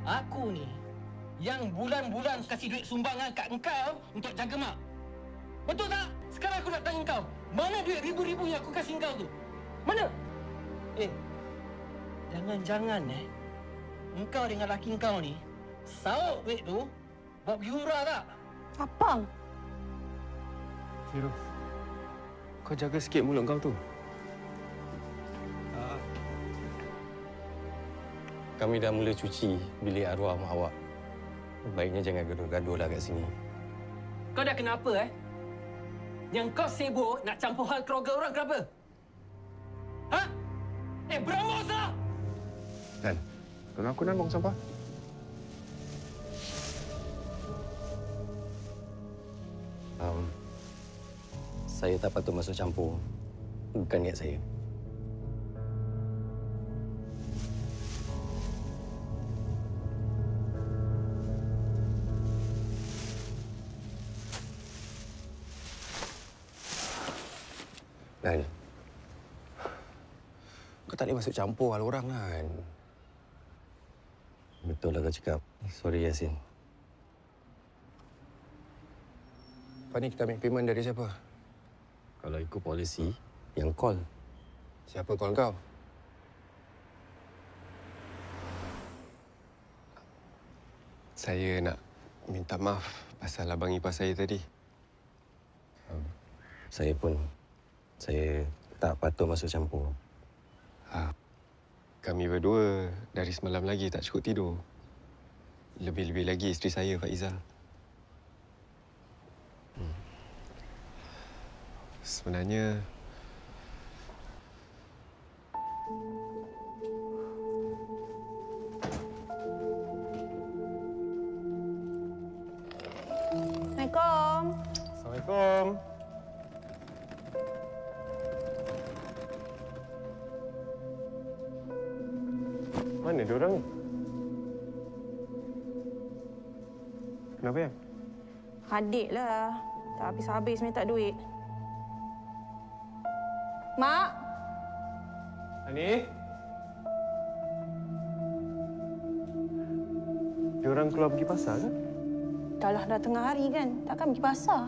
Aku ni yang bulan-bulan kasih duit sumbangan kat engkau untuk jaga mak. Betul tak? Sekarang aku nak tanya kau, mana duit ribu-ribu yang aku kasih engkau tu? Mana? Jangan-jangan engkau dengan laki engkau ni sauk duit tu buat pergi umrah tak? Abang. Firoz, kau jaga sikit mulut kau tu. Kami dah mula cuci bilik arwah mak awak. Baiknya jangan gaduh-gaduhlah kat sini. Kau dah kenapa Yang kau sibuk nak campur hal keluarga orang kenapa? Ha? Berambuslah! Dan, tolong aku nak buang sampah. Saya tak patut masuk campur. Bukan niat saya. Dan, kau tak boleh masuk campur hal orang kan? Betul lah kau cakap. Sorry, Yasin. Lepas ni kita ambil payment dari siapa? Kalau ikut polisi, yang call. Siapa call kau? Saya nak minta maaf pasal abang ipar saya tadi. Saya pun. Saya tak patut masuk campur. Kami berdua dari semalam lagi tak cukup tidur. Lebih-lebih lagi isteri saya, Faizal. Sebenarnya... Assalamualaikum. Assalamualaikum. Mana diorang ni? Kenapa, Yang? Adik lah. Tak habis-habis minta duit. Mak? Ani? Diorang keluar pergi pasar ke? Dah tengah hari kan? Takkan pergi pasar.